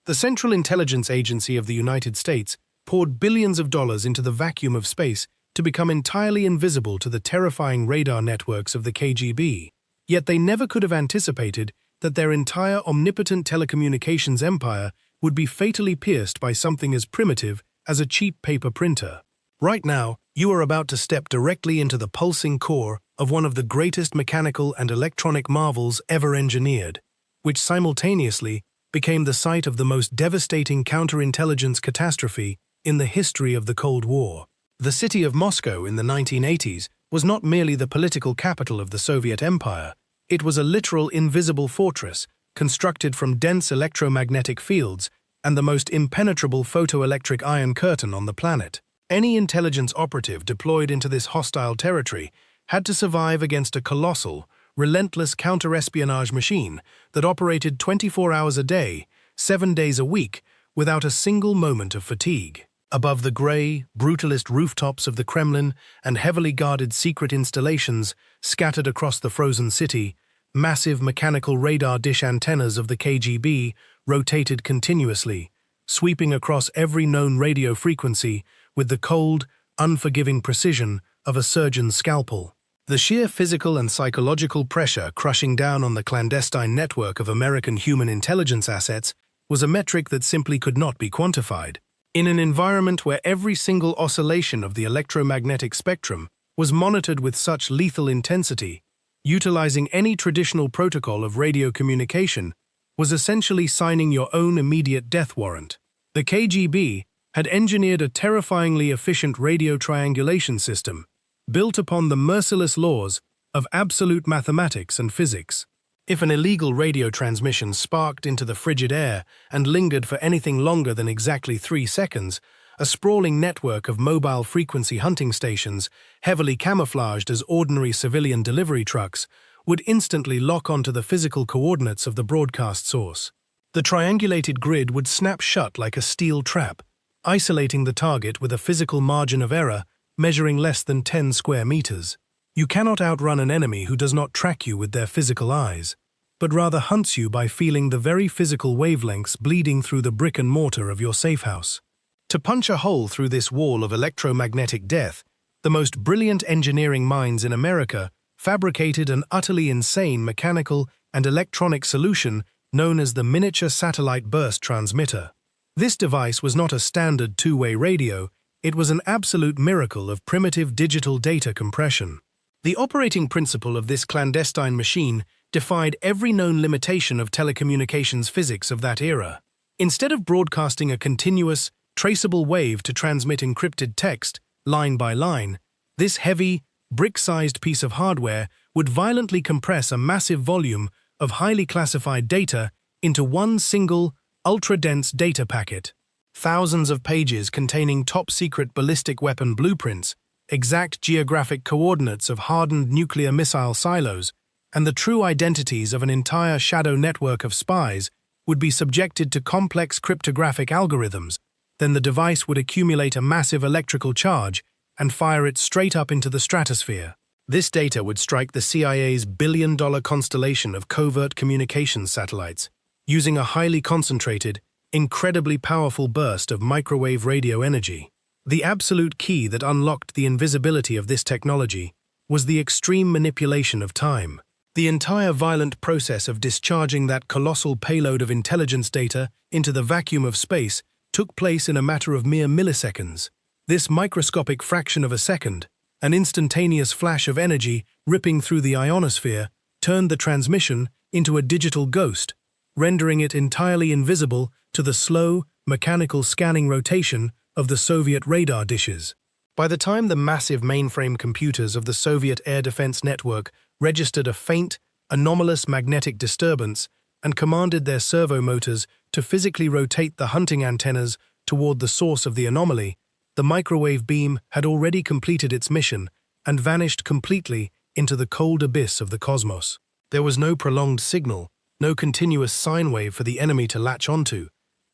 The Central Intelligence Agency of the United States poured billions of dollars into the vacuum of space to become entirely invisible to the terrifying radar networks of the KGB. Yet they never could have anticipated that their entire omnipotent telecommunications empire would be fatally pierced by something as primitive as a cheap paper printer. Right now, you are about to step directly into the pulsing core of one of the greatest mechanical and electronic marvels ever engineered, which simultaneously became the site of the most devastating counterintelligence catastrophe in the history of the Cold War. The city of Moscow in the 1980s was not merely the political capital of the Soviet Empire, it was a literal invisible fortress constructed from dense electromagnetic fields and the most impenetrable photoelectric iron curtain on the planet. Any intelligence operative deployed into this hostile territory had to survive against a colossal, relentless counter-espionage machine that operated 24 hours a day, 7 days a week, without a single moment of fatigue. Above the grey, brutalist rooftops of the Kremlin and heavily guarded secret installations scattered across the frozen city, massive mechanical radar dish antennas of the KGB rotated continuously, sweeping across every known radio frequency with the cold, unforgiving precision of a surgeon's scalpel. The sheer physical and psychological pressure crushing down on the clandestine network of American human intelligence assets was a metric that simply could not be quantified. In an environment where every single oscillation of the electromagnetic spectrum was monitored with such lethal intensity, utilizing any traditional protocol of radio communication was essentially signing your own immediate death warrant. The KGB had engineered a terrifyingly efficient radio triangulation system built upon the merciless laws of absolute mathematics and physics. If an illegal radio transmission sparked into the frigid air and lingered for anything longer than exactly 3 seconds, a sprawling network of mobile frequency hunting stations, heavily camouflaged as ordinary civilian delivery trucks, would instantly lock onto the physical coordinates of the broadcast source. The triangulated grid would snap shut like a steel trap, isolating the target with a physical margin of error measuring less than 10 square meters. You cannot outrun an enemy who does not track you with their physical eyes, but rather hunts you by feeling the very physical wavelengths bleeding through the brick and mortar of your safe house. To punch a hole through this wall of electromagnetic death, the most brilliant engineering minds in America fabricated an utterly insane mechanical and electronic solution known as the miniature satellite burst transmitter. This device was not a standard two-way radio, it was an absolute miracle of primitive digital data compression. The operating principle of this clandestine machine defied every known limitation of telecommunications physics of that era. Instead of broadcasting a continuous, traceable wave to transmit encrypted text, line by line, this heavy, brick-sized piece of hardware would violently compress a massive volume of highly classified data into one single, ultra-dense data packet. Thousands of pages containing top-secret ballistic weapon blueprints, exact geographic coordinates of hardened nuclear missile silos, and the true identities of an entire shadow network of spies would be subjected to complex cryptographic algorithms. Then the device would accumulate a massive electrical charge and fire it straight up into the stratosphere. This data would strike the CIA's billion-dollar constellation of covert communications satellites, using a highly concentrated, incredibly powerful burst of microwave radio energy. The absolute key that unlocked the invisibility of this technology was the extreme manipulation of time. The entire violent process of discharging that colossal payload of intelligence data into the vacuum of space took place in a matter of mere milliseconds. This microscopic fraction of a second, an instantaneous flash of energy ripping through the ionosphere, turned the transmission into a digital ghost, rendering it entirely invisible to the slow, mechanical scanning rotation of the Soviet radar dishes. By the time the massive mainframe computers of the Soviet air defense network registered a faint, anomalous magnetic disturbance and commanded their servo motors to physically rotate the hunting antennas toward the source of the anomaly, the microwave beam had already completed its mission and vanished completely into the cold abyss of the cosmos. There was no prolonged signal, no continuous sine wave for the enemy to latch onto,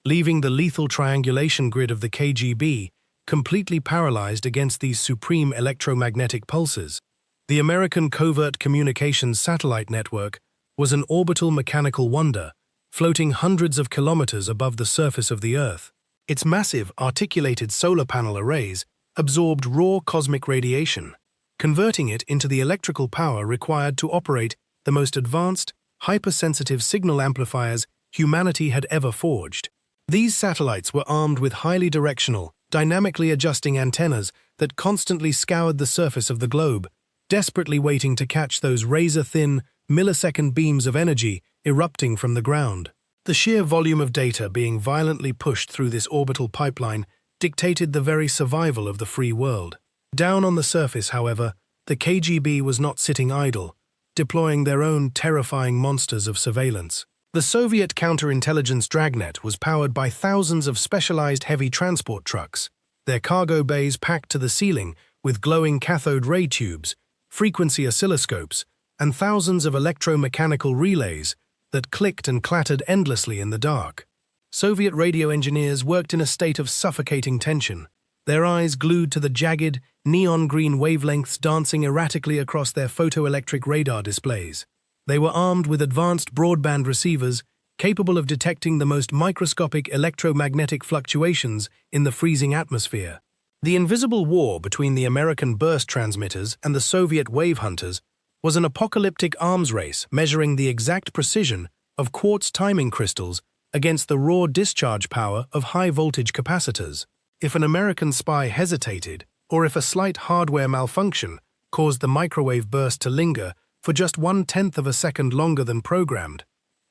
leaving the lethal triangulation grid of the KGB completely paralyzed against these supreme electromagnetic pulses. The American covert communications satellite network was an orbital mechanical wonder, floating hundreds of kilometers above the surface of the Earth. Its massive, articulated solar panel arrays absorbed raw cosmic radiation, converting it into the electrical power required to operate the most advanced, hypersensitive signal amplifiers humanity had ever forged. These satellites were armed with highly directional, dynamically adjusting antennas that constantly scoured the surface of the globe, desperately waiting to catch those razor-thin, millisecond beams of energy erupting from the ground. The sheer volume of data being violently pushed through this orbital pipeline dictated the very survival of the free world. Down on the surface, however, the KGB was not sitting idle, deploying their own terrifying monsters of surveillance. The Soviet counterintelligence dragnet was powered by thousands of specialized heavy transport trucks, their cargo bays packed to the ceiling with glowing cathode ray tubes, frequency oscilloscopes, and thousands of electromechanical relays that clicked and clattered endlessly in the dark. Soviet radio engineers worked in a state of suffocating tension, their eyes glued to the jagged, neon-green wavelengths dancing erratically across their photoelectric radar displays. They were armed with advanced broadband receivers capable of detecting the most microscopic electromagnetic fluctuations in the freezing atmosphere. The invisible war between the American burst transmitters and the Soviet wave hunters was an apocalyptic arms race measuring the exact precision of quartz timing crystals against the raw discharge power of high-voltage capacitors. If an American spy hesitated, or if a slight hardware malfunction caused the microwave burst to linger for just 1/10 of a second longer than programmed,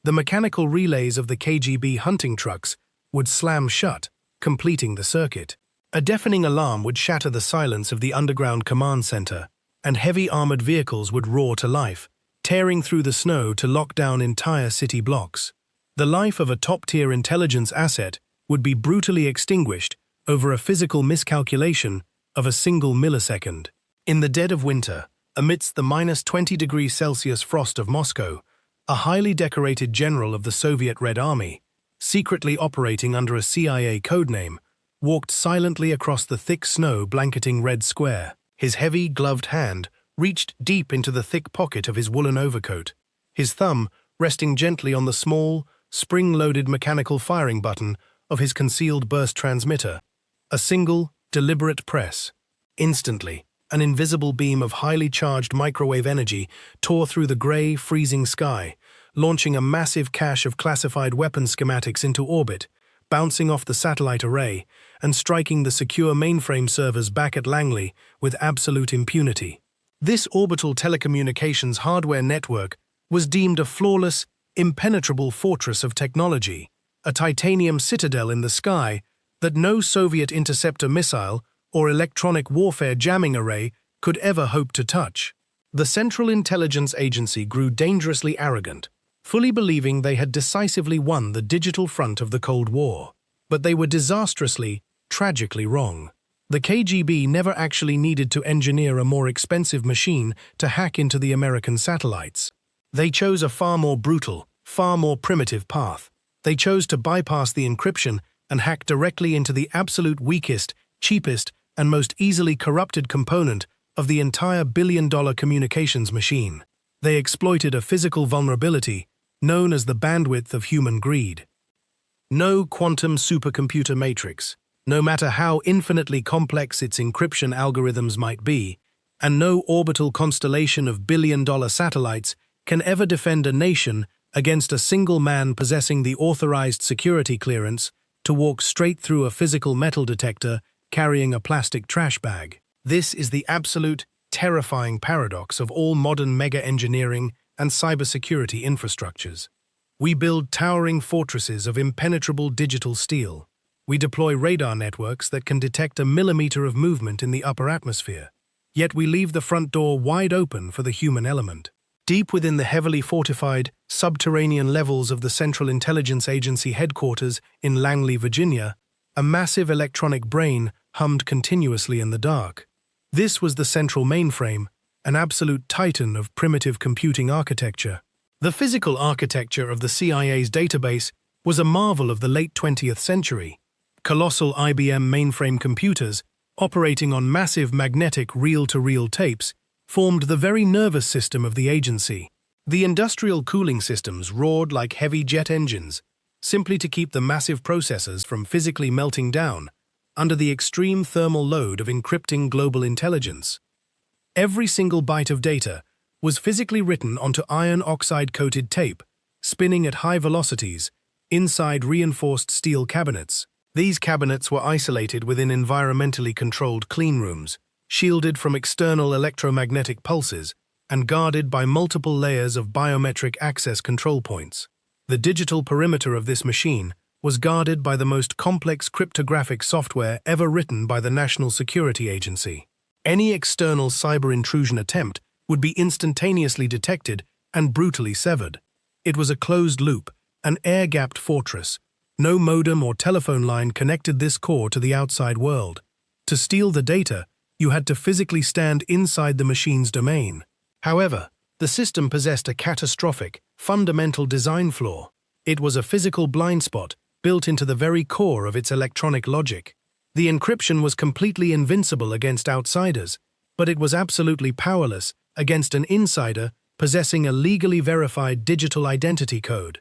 the mechanical relays of the KGB hunting trucks would slam shut, completing the circuit. A deafening alarm would shatter the silence of the underground command center, and heavy armored vehicles would roar to life, tearing through the snow to lock down entire city blocks. The life of a top-tier intelligence asset would be brutally extinguished over a physical miscalculation of a single millisecond. In the dead of winter, amidst the -20°C frost of Moscow, a highly decorated general of the Soviet Red Army, secretly operating under a CIA codename, walked silently across the thick snow blanketing Red Square. His heavy, gloved hand reached deep into the thick pocket of his woolen overcoat, his thumb resting gently on the small, spring-loaded mechanical firing button of his concealed burst transmitter. A single, deliberate press. Instantly, an invisible beam of highly charged microwave energy tore through the gray, freezing sky, launching a massive cache of classified weapon schematics into orbit, bouncing off the satellite array, and striking the secure mainframe servers back at Langley with absolute impunity. This orbital telecommunications hardware network was deemed a flawless, impenetrable fortress of technology, a titanium citadel in the sky that no Soviet interceptor missile or electronic warfare jamming array could ever hope to touch. The Central Intelligence Agency grew dangerously arrogant, fully believing they had decisively won the digital front of the Cold War. But they were disastrously, tragically wrong. The KGB never actually needed to engineer a more expensive machine to hack into the American satellites. They chose a far more brutal, far more primitive path. They chose to bypass the encryption and hack directly into the absolute weakest, cheapest, and most easily corrupted component of the entire billion-dollar communications machine. They exploited a physical vulnerability known as the bandwidth of human greed. No quantum supercomputer matrix, no matter how infinitely complex its encryption algorithms might be, and no orbital constellation of billion-dollar satellites can ever defend a nation against a single man possessing the authorized security clearance to walk straight through a physical metal detector carrying a plastic trash bag. This is the absolute, terrifying paradox of all modern mega-engineering and cybersecurity infrastructures. We build towering fortresses of impenetrable digital steel. We deploy radar networks that can detect a millimeter of movement in the upper atmosphere. Yet we leave the front door wide open for the human element. Deep within the heavily fortified, subterranean levels of the Central Intelligence Agency headquarters in Langley, Virginia, a massive electronic brain hummed continuously in the dark. This was the central mainframe, an absolute titan of primitive computing architecture. The physical architecture of the CIA's database was a marvel of the late 20th century. Colossal IBM mainframe computers, operating on massive magnetic reel-to-reel tapes, formed the very nervous system of the agency. The industrial cooling systems roared like heavy jet engines, simply to keep the massive processors from physically melting down under the extreme thermal load of encrypting global intelligence. Every single byte of data was physically written onto iron oxide-coated tape, spinning at high velocities inside reinforced steel cabinets. These cabinets were isolated within environmentally controlled cleanrooms, shielded from external electromagnetic pulses, and guarded by multiple layers of biometric access control points. The digital perimeter of this machine was guarded by the most complex cryptographic software ever written by the National Security Agency. Any external cyber intrusion attempt would be instantaneously detected and brutally severed. It was a closed loop, an air-gapped fortress. No modem or telephone line connected this core to the outside world. To steal the data, you had to physically stand inside the machine's domain. However, the system possessed a catastrophic, fundamental design flaw. It was a physical blind spot built into the very core of its electronic logic. The encryption was completely invincible against outsiders, but it was absolutely powerless against an insider possessing a legally verified digital identity code.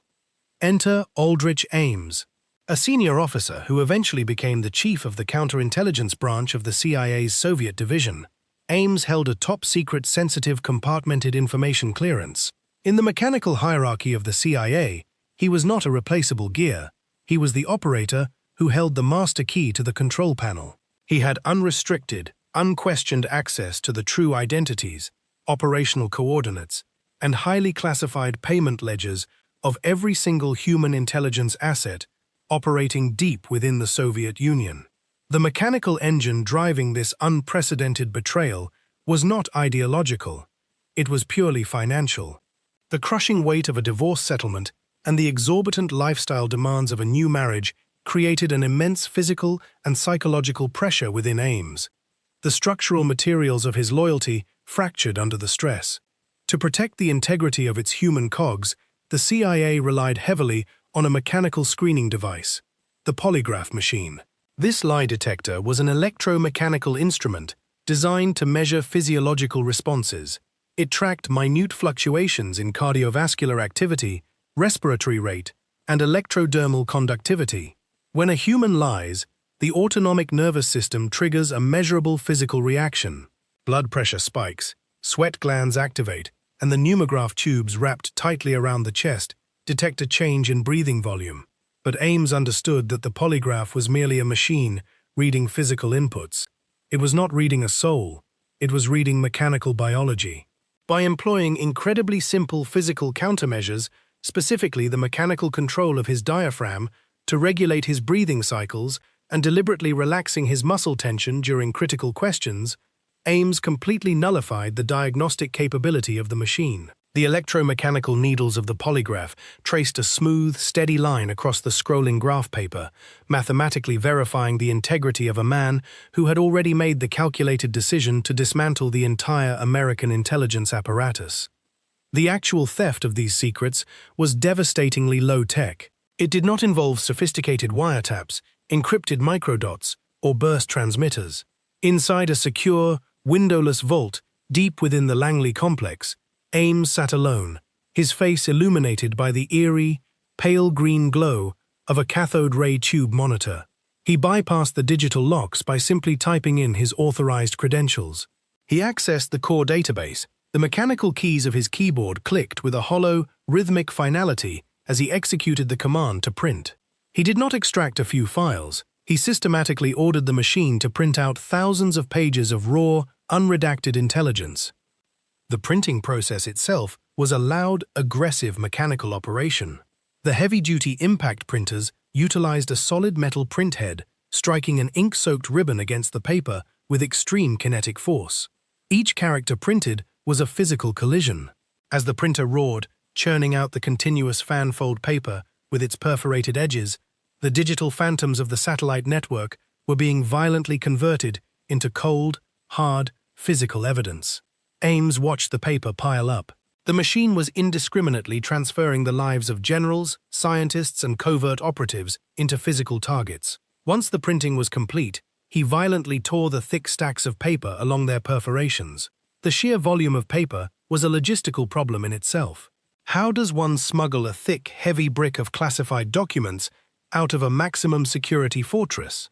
Enter Aldrich Ames, a senior officer who eventually became the chief of the counterintelligence branch of the CIA's Soviet division. Ames held a top-secret sensitive compartmented information clearance. In the mechanical hierarchy of the CIA, he was not a replaceable gear. He was the operator who held the master key to the control panel. He had unrestricted, unquestioned access to the true identities, operational coordinates, and highly classified payment ledgers of every single human intelligence asset operating deep within the Soviet Union. The mechanical engine driving this unprecedented betrayal was not ideological. It was purely financial. The crushing weight of a divorce settlement and the exorbitant lifestyle demands of a new marriage created an immense physical and psychological pressure within Ames. The structural materials of his loyalty fractured under the stress. To protect the integrity of its human cogs, the CIA relied heavily on a mechanical screening device, the polygraph machine. This lie detector was an electromechanical instrument designed to measure physiological responses. It tracked minute fluctuations in cardiovascular activity, respiratory rate, and electrodermal conductivity. When a human lies, the autonomic nervous system triggers a measurable physical reaction. Blood pressure spikes, sweat glands activate, and the pneumograph tubes wrapped tightly around the chest detect a change in breathing volume. But Ames understood that the polygraph was merely a machine reading physical inputs. It was not reading a soul, it was reading mechanical biology. By employing incredibly simple physical countermeasures, specifically the mechanical control of his diaphragm, to regulate his breathing cycles and deliberately relaxing his muscle tension during critical questions, Ames completely nullified the diagnostic capability of the machine. The electromechanical needles of the polygraph traced a smooth, steady line across the scrolling graph paper, mathematically verifying the integrity of a man who had already made the calculated decision to dismantle the entire American intelligence apparatus. The actual theft of these secrets was devastatingly low-tech. It did not involve sophisticated wiretaps, encrypted microdots, or burst transmitters. Inside a secure, windowless vault, deep within the Langley complex, Ames sat alone, his face illuminated by the eerie, pale green glow of a cathode ray tube monitor. He bypassed the digital locks by simply typing in his authorized credentials. He accessed the core database. The mechanical keys of his keyboard clicked with a hollow, rhythmic finality as he executed the command to print. He did not extract a few files. He systematically ordered the machine to print out thousands of pages of raw, unredacted intelligence. The printing process itself was a loud, aggressive mechanical operation. The heavy-duty impact printers utilized a solid metal printhead, striking an ink-soaked ribbon against the paper with extreme kinetic force. Each character printed was a physical collision. As the printer roared, churning out the continuous fan-fold paper with its perforated edges, the digital phantoms of the satellite network were being violently converted into cold, hard, physical evidence. Ames watched the paper pile up. The machine was indiscriminately transferring the lives of generals, scientists, and covert operatives into physical targets. Once the printing was complete, he violently tore the thick stacks of paper along their perforations. The sheer volume of paper was a logistical problem in itself. How does one smuggle a thick, heavy brick of classified documents out of a maximum security fortress?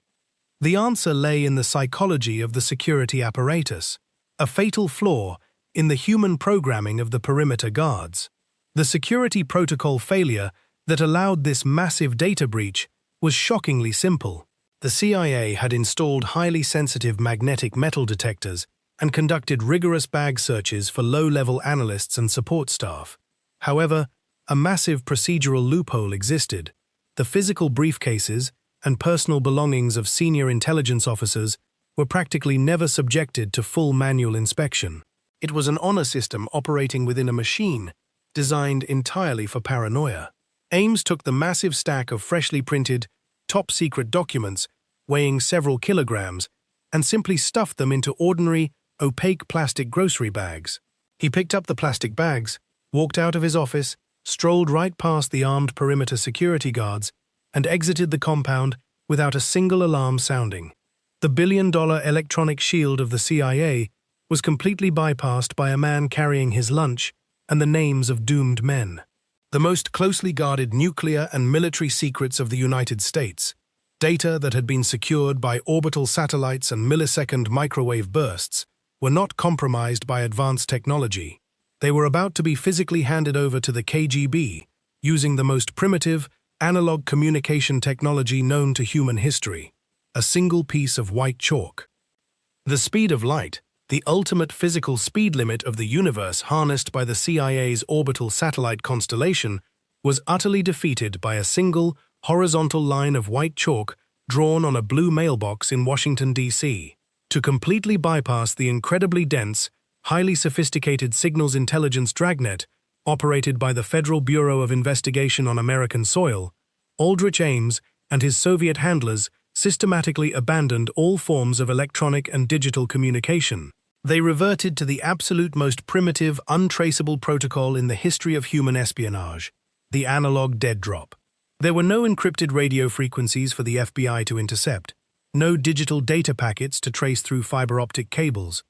The answer lay in the psychology of the security apparatus, a fatal flaw in the human programming of the perimeter guards. The security protocol failure that allowed this massive data breach was shockingly simple. The CIA had installed highly sensitive magnetic metal detectors and conducted rigorous bag searches for low-level analysts and support staff. However, a massive procedural loophole existed. The physical briefcases and personal belongings of senior intelligence officers were practically never subjected to full manual inspection. It was an honor system operating within a machine designed entirely for paranoia. Ames took the massive stack of freshly printed, top-secret documents weighing several kilograms and simply stuffed them into ordinary, opaque plastic grocery bags. He picked up the plastic bags, walked out of his office, strolled right past the armed perimeter security guards, and exited the compound without a single alarm sounding. The billion-dollar electronic shield of the CIA was completely bypassed by a man carrying his lunch and the names of doomed men. The most closely guarded nuclear and military secrets of the United States, data that had been secured by orbital satellites and millisecond microwave bursts, were not compromised by advanced technology. They were about to be physically handed over to the KGB using the most primitive, analog communication technology known to human history, a single piece of white chalk. The speed of light, the ultimate physical speed limit of the universe harnessed by the CIA's orbital satellite constellation, was utterly defeated by a single, horizontal line of white chalk drawn on a blue mailbox in Washington, D.C. To completely bypass the incredibly dense, highly sophisticated signals intelligence dragnet operated by the Federal Bureau of Investigation on American soil, Aldrich Ames and his Soviet handlers systematically abandoned all forms of electronic and digital communication. They reverted to the absolute most primitive, untraceable protocol in the history of human espionage, the analog dead drop. There were no encrypted radio frequencies for the FBI to intercept, no digital data packets to trace through fiber optic cables,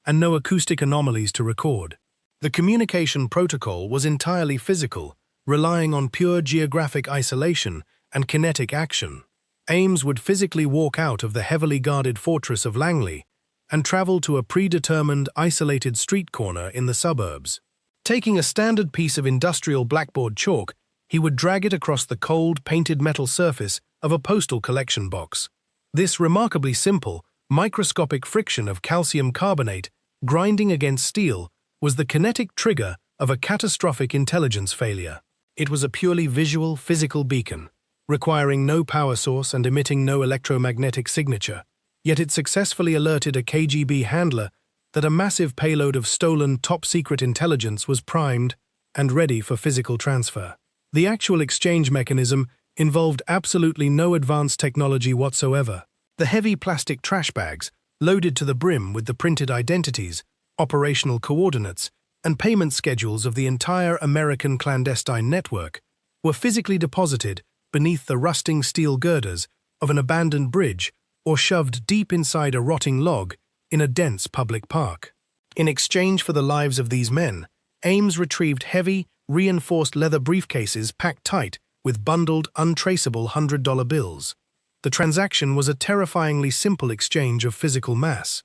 and no acoustic anomalies to record. The communication protocol was entirely physical, relying on pure geographic isolation and kinetic action. Ames would physically walk out of the heavily guarded fortress of Langley and travel to a predetermined, isolated street corner in the suburbs. Taking a standard piece of industrial blackboard chalk, he would drag it across the cold, painted metal surface of a postal collection box. This remarkably simple, microscopic friction of calcium carbonate grinding against steel was the kinetic trigger of a catastrophic intelligence failure. It was a purely visual, physical beacon, requiring no power source and emitting no electromagnetic signature. Yet it successfully alerted a KGB handler that a massive payload of stolen top-secret intelligence was primed and ready for physical transfer. The actual exchange mechanism involved absolutely no advanced technology whatsoever. The heavy plastic trash bags, loaded to the brim with the printed identities, operational coordinates, and payment schedules of the entire American clandestine network, were physically deposited beneath the rusting steel girders of an abandoned bridge or shoved deep inside a rotting log in a dense public park. In exchange for the lives of these men, Ames retrieved heavy, reinforced leather briefcases packed tight with bundled, untraceable $100 bills. The transaction was a terrifyingly simple exchange of physical mass.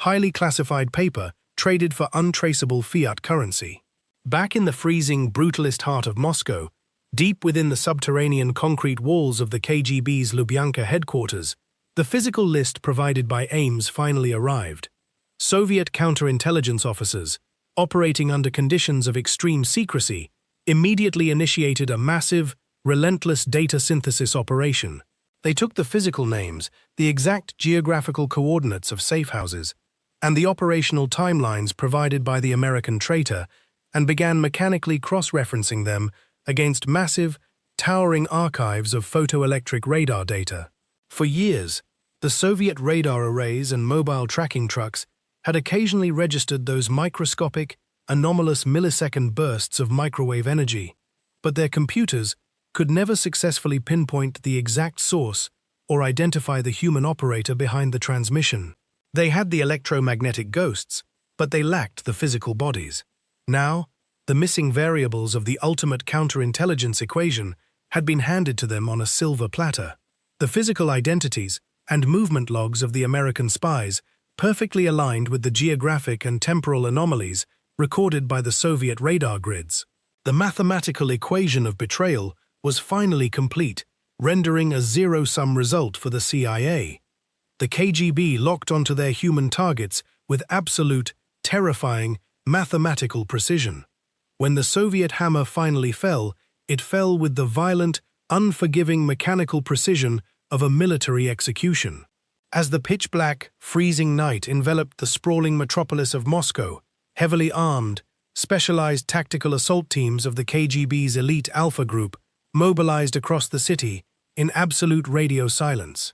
Highly classified paper traded for untraceable fiat currency. Back in the freezing, brutalist heart of Moscow, deep within the subterranean concrete walls of the KGB's Lubyanka headquarters, the physical list provided by Ames finally arrived. Soviet counterintelligence officers, operating under conditions of extreme secrecy, immediately initiated a massive, relentless data synthesis operation. They took the physical names, the exact geographical coordinates of safe houses, and the operational timelines provided by the American traitor, and began mechanically cross-referencing them against massive, towering archives of photoelectric radar data. For years, the Soviet radar arrays and mobile tracking trucks had occasionally registered those microscopic, anomalous millisecond bursts of microwave energy, but their computers could never successfully pinpoint the exact source or identify the human operator behind the transmission. They had the electromagnetic ghosts, but they lacked the physical bodies. Now, The missing variables of the ultimate counterintelligence equation had been handed to them on a silver platter. The physical identities and movement logs of the American spies perfectly aligned with the geographic and temporal anomalies recorded by the Soviet radar grids. The mathematical equation of betrayal was finally complete, rendering a zero-sum result for the CIA. The KGB locked onto their human targets with absolute, terrifying, mathematical precision. When the Soviet hammer finally fell, it fell with the violent, unforgiving mechanical precision of a military execution. As the pitch-black, freezing night enveloped the sprawling metropolis of Moscow, heavily armed, specialized tactical assault teams of the KGB's elite Alpha Group mobilized across the city in absolute radio silence.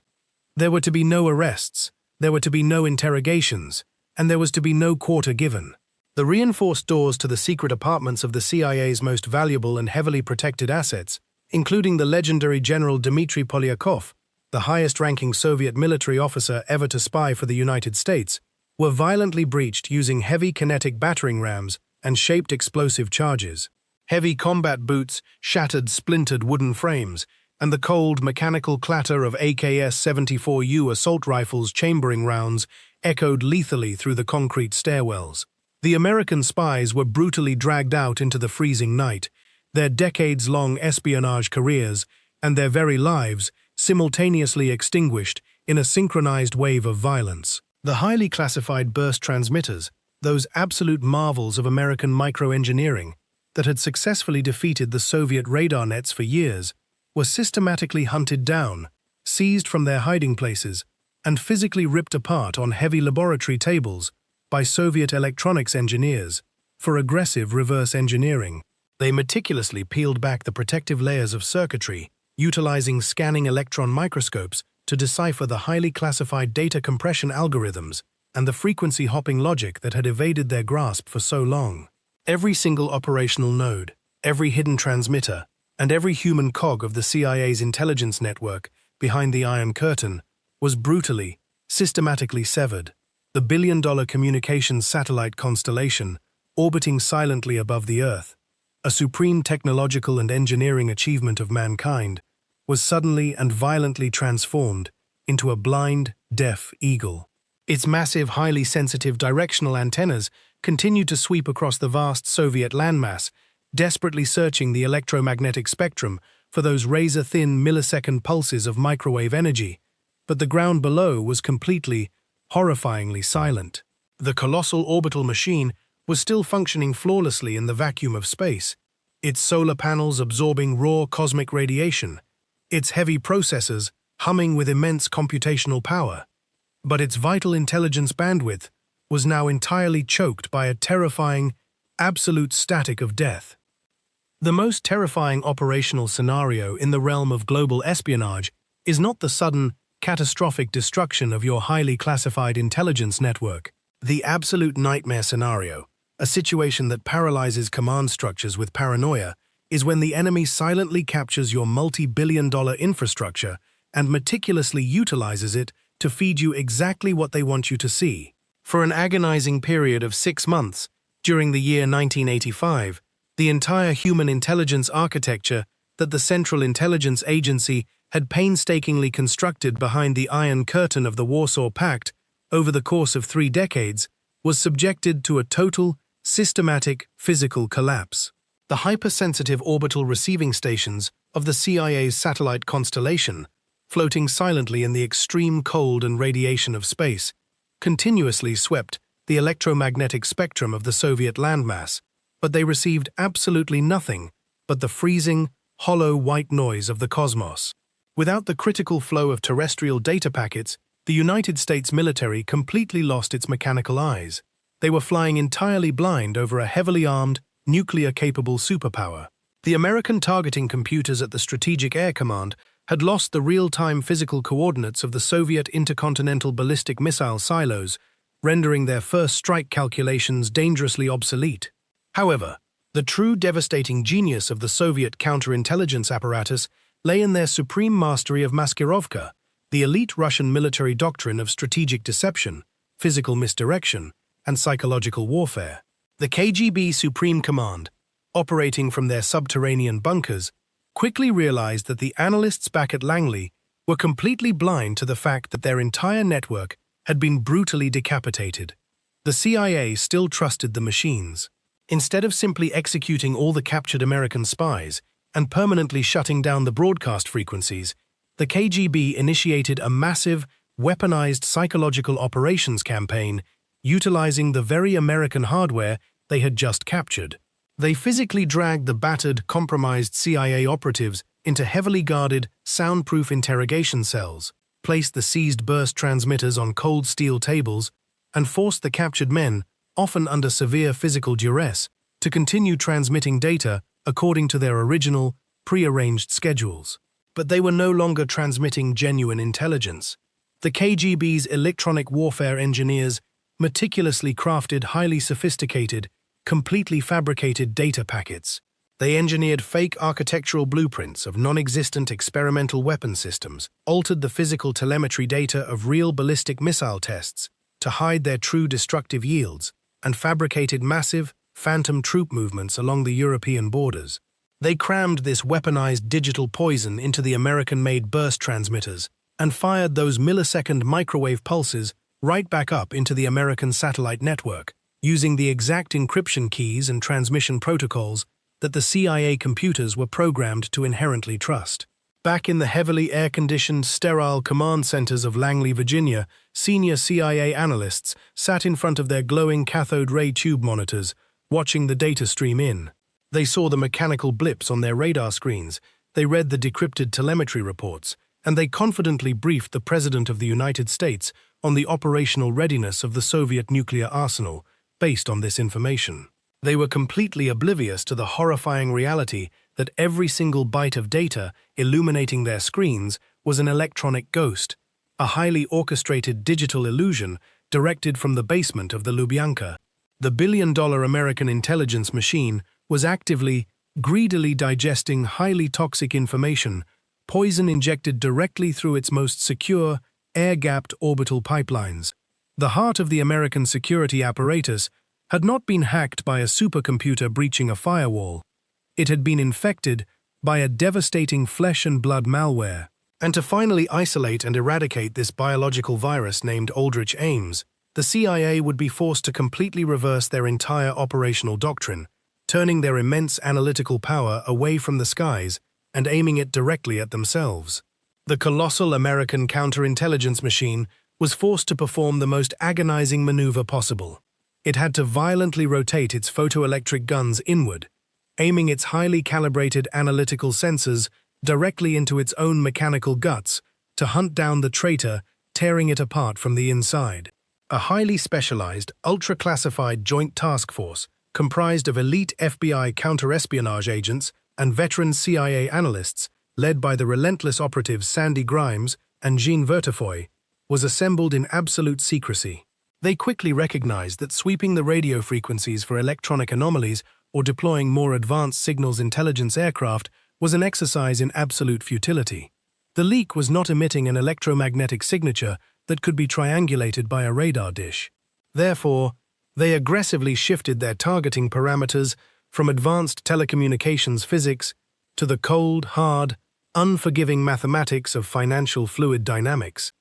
There were to be no arrests, there were to be no interrogations, and there was to be no quarter given. The reinforced doors to the secret apartments of the CIA's most valuable and heavily protected assets, including the legendary General Dmitry Polyakov, the highest-ranking Soviet military officer ever to spy for the United States, were violently breached using heavy kinetic battering rams and shaped explosive charges. Heavy combat boots shattered splintered wooden frames, and the cold, mechanical clatter of AKS-74U assault rifles' chambering rounds echoed lethally through the concrete stairwells. The American spies were brutally dragged out into the freezing night, their decades-long espionage careers and their very lives simultaneously extinguished in a synchronized wave of violence. The highly classified burst transmitters, those absolute marvels of American microengineering that had successfully defeated the Soviet radar nets for years, were systematically hunted down, seized from their hiding places, and physically ripped apart on heavy laboratory tables by Soviet electronics engineers for aggressive reverse engineering. They meticulously peeled back the protective layers of circuitry, utilizing scanning electron microscopes to decipher the highly classified data compression algorithms and the frequency-hopping logic that had evaded their grasp for so long. Every single operational node, every hidden transmitter, and every human cog of the CIA's intelligence network behind the Iron Curtain was brutally, systematically severed. The billion-dollar communications satellite constellation, orbiting silently above the Earth, a supreme technological and engineering achievement of mankind, was suddenly and violently transformed into a blind, deaf eagle. Its massive, highly sensitive directional antennas continued to sweep across the vast Soviet landmass, desperately searching the electromagnetic spectrum for those razor-thin millisecond pulses of microwave energy, but the ground below was completely, horrifyingly silent. The colossal orbital machine was still functioning flawlessly in the vacuum of space, its solar panels absorbing raw cosmic radiation, its heavy processors humming with immense computational power. But its vital intelligence bandwidth was now entirely choked by a terrifying, absolute static of death. The most terrifying operational scenario in the realm of global espionage is not the sudden, catastrophic destruction of your highly classified intelligence network. The absolute nightmare scenario, a situation that paralyzes command structures with paranoia, is when the enemy silently captures your multi-billion-dollar infrastructure and meticulously utilizes it to feed you exactly what they want you to see. For an agonizing period of 6 months, during the year 1985, the entire human intelligence architecture that the Central Intelligence Agency had painstakingly constructed behind the Iron Curtain of the Warsaw Pact over the course of 3 decades was subjected to a total, systematic, physical collapse. The hypersensitive orbital receiving stations of the CIA's satellite constellation, floating silently in the extreme cold and radiation of space, continuously swept the electromagnetic spectrum of the Soviet landmass, but they received absolutely nothing but the freezing, hollow white noise of the cosmos. Without the critical flow of terrestrial data packets, the United States military completely lost its mechanical eyes. They were flying entirely blind over a heavily armed, nuclear-capable superpower. The American targeting computers at the Strategic Air Command had lost the real-time physical coordinates of the Soviet intercontinental ballistic missile silos, rendering their first strike calculations dangerously obsolete. However, the true devastating genius of the Soviet counterintelligence apparatus lay in their supreme mastery of maskirovka, the elite Russian military doctrine of strategic deception, physical misdirection, and psychological warfare. The KGB Supreme Command, operating from their subterranean bunkers, quickly realized that the analysts back at Langley were completely blind to the fact that their entire network had been brutally decapitated. The CIA still trusted the machines. Instead of simply executing all the captured American spies and permanently shutting down the broadcast frequencies, the KGB initiated a massive, weaponized psychological operations campaign utilizing the very American hardware they had just captured. They physically dragged the battered, compromised CIA operatives into heavily guarded, soundproof interrogation cells, placed the seized burst transmitters on cold steel tables, and forced the captured men, often under severe physical duress, to continue transmitting data according to their original, prearranged schedules. But they were no longer transmitting genuine intelligence. The KGB's electronic warfare engineers meticulously crafted highly sophisticated, completely fabricated data packets. They engineered fake architectural blueprints of non-existent experimental weapon systems, altered the physical telemetry data of real ballistic missile tests to hide their true destructive yields, and fabricated massive, phantom troop movements along the European borders. They crammed this weaponized digital poison into the American-made burst transmitters and fired those millisecond microwave pulses right back up into the American satellite network, using the exact encryption keys and transmission protocols that the CIA computers were programmed to inherently trust. Back in the heavily air-conditioned, sterile command centers of Langley, Virginia, senior CIA analysts sat in front of their glowing cathode ray tube monitors, watching the data stream in. They saw the mechanical blips on their radar screens, they read the decrypted telemetry reports, and they confidently briefed the President of the United States on the operational readiness of the Soviet nuclear arsenal, based on this information. They were completely oblivious to the horrifying reality that every single byte of data illuminating their screens was an electronic ghost, a highly orchestrated digital illusion directed from the basement of the Lubyanka. The billion-dollar American intelligence machine was actively, greedily digesting highly toxic information, poison injected directly through its most secure, air-gapped orbital pipelines. The heart of the American security apparatus had not been hacked by a supercomputer breaching a firewall. It had been infected by a devastating flesh and blood malware. And to finally isolate and eradicate this biological virus named Aldrich Ames, the CIA would be forced to completely reverse their entire operational doctrine, turning their immense analytical power away from the skies and aiming it directly at themselves. The colossal American counterintelligence machine was forced to perform the most agonizing maneuver possible. It had to violently rotate its photoelectric guns inward, aiming its highly calibrated analytical sensors directly into its own mechanical guts to hunt down the traitor, tearing it apart from the inside. A highly specialized, ultra-classified joint task force comprised of elite FBI counter-espionage agents and veteran CIA analysts, led by the relentless operatives Sandy Grimes and Jean Vertefoy, was assembled in absolute secrecy. They quickly recognized that sweeping the radio frequencies for electronic anomalies or deploying more advanced signals intelligence aircraft was an exercise in absolute futility. The leak was not emitting an electromagnetic signature that could be triangulated by a radar dish. Therefore, they aggressively shifted their targeting parameters from advanced telecommunications physics to the cold, hard, unforgiving mathematics of financial fluid dynamics.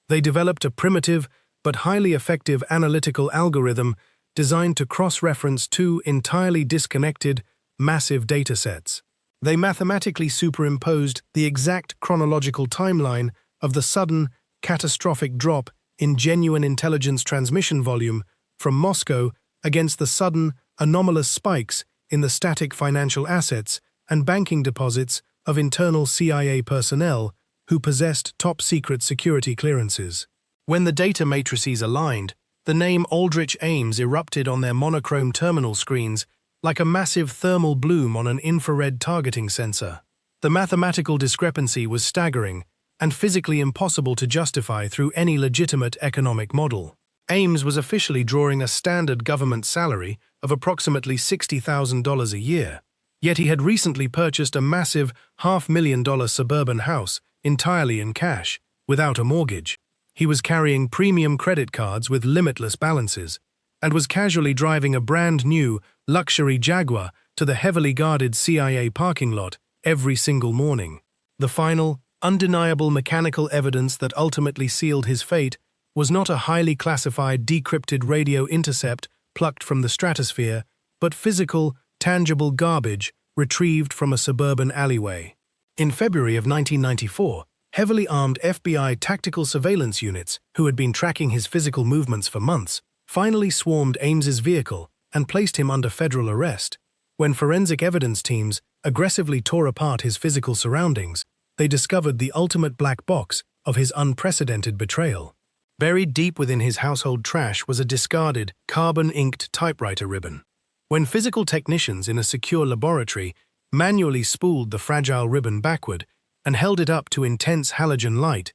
They developed a primitive but highly effective analytical algorithm designed to cross-reference two entirely disconnected, massive datasets. They mathematically superimposed the exact chronological timeline of the sudden, catastrophic drop in genuine intelligence transmission volume from Moscow against the sudden, anomalous spikes in the static financial assets and banking deposits of internal CIA personnel who possessed top-secret security clearances. When the data matrices aligned, the name Aldrich Ames erupted on their monochrome terminal screens like a massive thermal bloom on an infrared targeting sensor. The mathematical discrepancy was staggering and physically impossible to justify through any legitimate economic model. Ames was officially drawing a standard government salary of approximately $60,000 a year, yet he had recently purchased a massive $500,000 suburban house entirely in cash, without a mortgage. He was carrying premium credit cards with limitless balances, and was casually driving a brand new, luxury Jaguar to the heavily guarded CIA parking lot every single morning. The final, undeniable mechanical evidence that ultimately sealed his fate was not a highly classified, decrypted radio intercept plucked from the stratosphere, but physical, tangible garbage retrieved from a suburban alleyway. In February of 1994, heavily armed FBI tactical surveillance units, who had been tracking his physical movements for months, finally swarmed Ames's vehicle and placed him under federal arrest. When forensic evidence teams aggressively tore apart his physical surroundings, they discovered the ultimate black box of his unprecedented betrayal. Buried deep within his household trash was a discarded, carbon-inked typewriter ribbon. When physical technicians in a secure laboratory manually spooled the fragile ribbon backward and held it up to intense halogen light,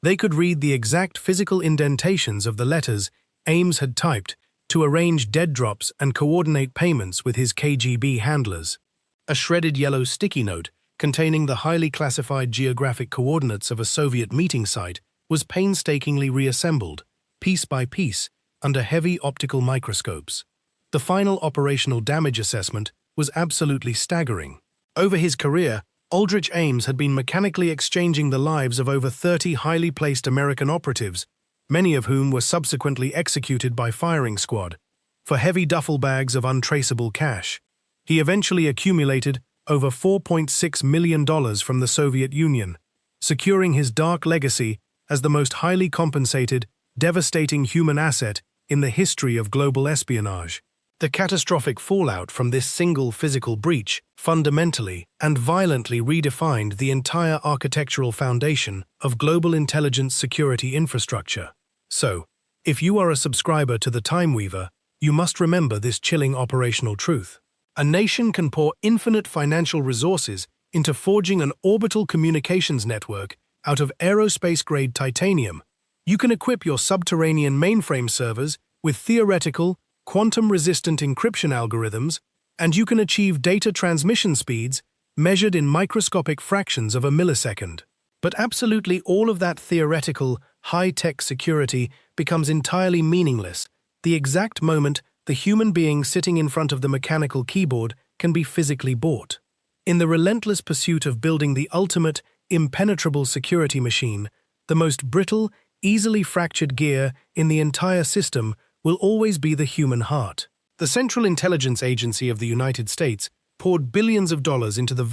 they could read the exact physical indentations of the letters Ames had typed to arrange dead drops and coordinate payments with his KGB handlers. A shredded yellow sticky note containing the highly classified geographic coordinates of a Soviet meeting site was painstakingly reassembled, piece by piece, under heavy optical microscopes. The final operational damage assessment was absolutely staggering. Over his career, Aldrich Ames had been mechanically exchanging the lives of over 30 highly placed American operatives, many of whom were subsequently executed by firing squad, for heavy duffel bags of untraceable cash. He eventually accumulated over $4.6 million from the Soviet Union, securing his dark legacy as the most highly compensated, devastating human asset in the history of global espionage. The catastrophic fallout from this single physical breach fundamentally and violently redefined the entire architectural foundation of global intelligence security infrastructure. So, if you are a subscriber to the Time Weaver, you must remember this chilling operational truth. A nation can pour infinite financial resources into forging an orbital communications network out of aerospace-grade titanium. You can equip your subterranean mainframe servers with theoretical, quantum-resistant encryption algorithms, and you can achieve data transmission speeds measured in microscopic fractions of a millisecond. But absolutely all of that theoretical, high-tech security becomes entirely meaningless the exact moment the human being sitting in front of the mechanical keyboard can be physically bought. In the relentless pursuit of building the ultimate, impenetrable security machine, the most brittle, easily fractured gear in the entire system will always be the human heart. The Central Intelligence Agency of the United States poured billions of dollars into the